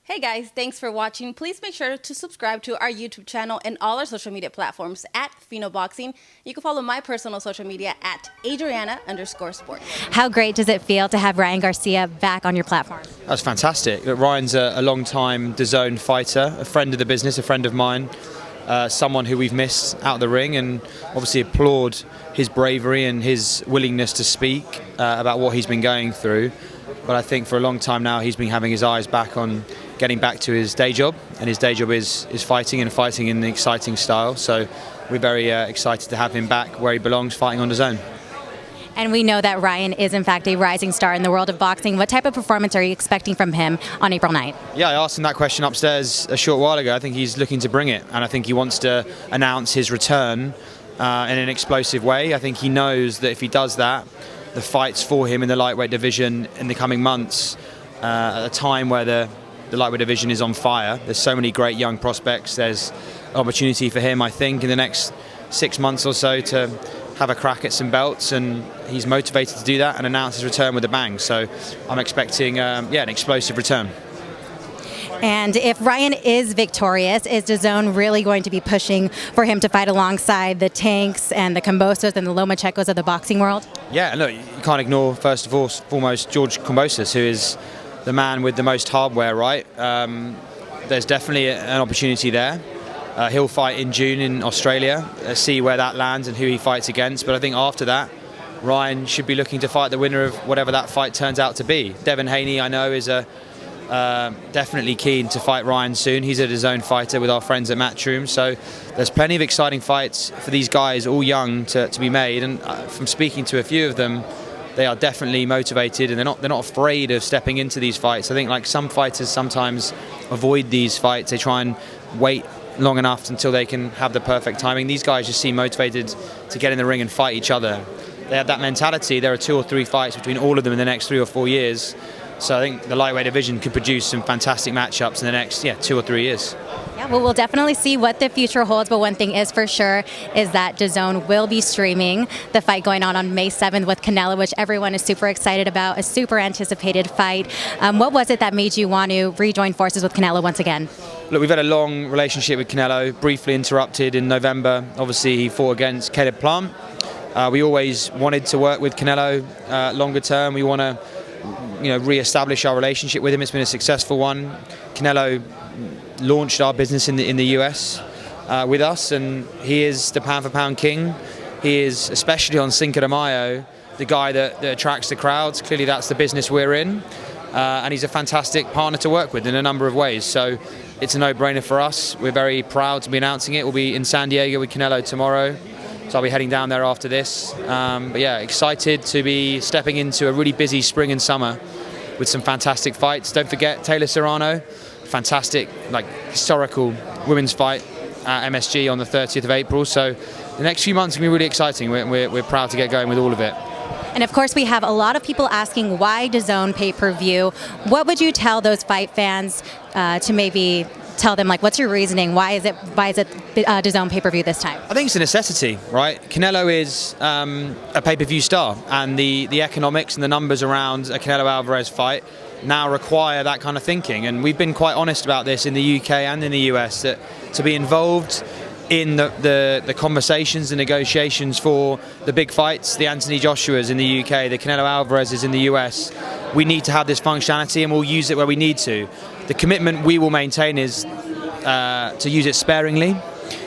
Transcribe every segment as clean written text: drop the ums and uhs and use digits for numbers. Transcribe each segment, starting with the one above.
Hey guys, thanks for watching. Please make sure to subscribe to our YouTube channel and all our social media platforms at Fino Boxing. You can follow my personal social media at Adriana_sport. How great does it feel to have Ryan Garcia back on your platform? That's fantastic. Look, Ryan's a long-time Dazn fighter, a friend of the business, a friend of mine, someone who we've missed out of the ring, and obviously applaud his bravery and his willingness to speak about what he's been going through. But I think for a long time now he's been having his eyes back on getting back to his day job, and his day job is fighting, and fighting in an exciting style. So we're very excited to have him back where he belongs, fighting on Dazn. And we know that Ryan is in fact a rising star in the world of boxing. What type of performance are you expecting from him on April 9th? Yeah, I asked him that question upstairs a short while ago. I think he's looking to bring it, and I think he wants to announce his return in an explosive way. I think he knows that if he does that, the fights for him in the lightweight division in the coming months, at a time where the lightweight division is on fire. There's so many great young prospects. There's an opportunity for him, I think, in the next 6 months or so to have a crack at some belts, and he's motivated to do that and announce his return with a bang. So I'm expecting an explosive return. And if Ryan is victorious, is Dazn really going to be pushing for him to fight alongside the Tanks and the Kambosos and the Lomachekos of the boxing world? Yeah, look, you can't ignore, first of all, foremost, George Kambosos, who is the man with the most hardware, right? There's definitely an opportunity there. He'll fight in June in Australia, see where that lands and who he fights against. But I think after that, Ryan should be looking to fight the winner of whatever that fight turns out to be. Devin Haney, I know, is definitely keen to fight Ryan soon. He's a Dazn fighter with our friends at Matchroom. So there's plenty of exciting fights for these guys, all young, to be made. And from speaking to a few of them, they are definitely motivated, and they're not afraid of stepping into these fights. I think, like, some fighters sometimes avoid these fights. They try and wait long enough until they can have the perfect timing. These guys just seem motivated to get in the ring and fight each other. They have that mentality. There are 2 or 3 fights between all of them in the next 3 or 4 years. So I think the lightweight division could produce some fantastic matchups in the next 2 or 3 years. Yeah, well, we'll definitely see what the future holds, but one thing is for sure is that Dazn will be streaming the fight going on May 7th with Canelo, which everyone is super excited about, a super anticipated fight. What was it that made you want to rejoin forces with Canelo once again? Look, we've had a long relationship with Canelo, briefly interrupted in November. Obviously, he fought against Caleb Plant. We always wanted to work with Canelo longer term. We want to re-establish our relationship with him. It's been a successful one. Canelo launched our business in the US with us, and he is the pound-for-pound king. He is, especially on Cinco de Mayo, the guy that attracts the crowds. Clearly that's the business we're in, and he's a fantastic partner to work with in a number of ways. So it's a no-brainer for us. We're very proud to be announcing it. We'll be in San Diego with Canelo tomorrow, so I'll be heading down there after this. But yeah, excited to be stepping into a really busy spring and summer with some fantastic fights. Don't forget Taylor Serrano, fantastic, historical women's fight at MSG on the 30th of April. So the next few months are going to be really exciting. We're proud to get going with all of it. And of course, we have a lot of people asking why Dazn pay-per-view. What would you tell those fight fans to maybe tell them, what's your reasoning? Why is it Dazn pay-per-view this time? I think it's a necessity, right? Canelo is a pay-per-view star, and the economics and the numbers around a Canelo Alvarez fight now require that kind of thinking. And we've been quite honest about this in the UK and in the US, that to be involved in the conversations and negotiations for the big fights, the Anthony Joshuas in the UK, the Canelo Alvarez's in the US, we need to have this functionality, and we'll use it where we need to. The commitment we will maintain is to use it sparingly,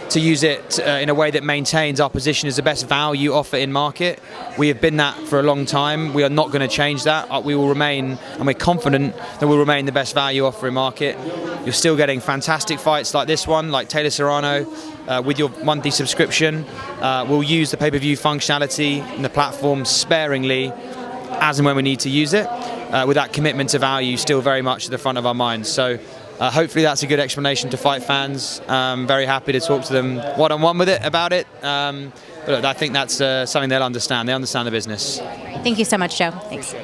to use it in a way that maintains our position as the best value offer in market. We have been that for a long time. We are not going to change that. We will remain, and we're confident that we'll remain the best value offer in market. You're still getting fantastic fights like this one, like Taylor Serrano, with your monthly subscription. We'll use the pay-per-view functionality and the platform sparingly as and when we need to use it, with that commitment to value still very much at the front of our minds. So hopefully that's a good explanation to fight fans. Very happy to talk to them one-on-one about it. But I think that's something they'll understand. They understand the business. Thank you so much, Joe. Thanks.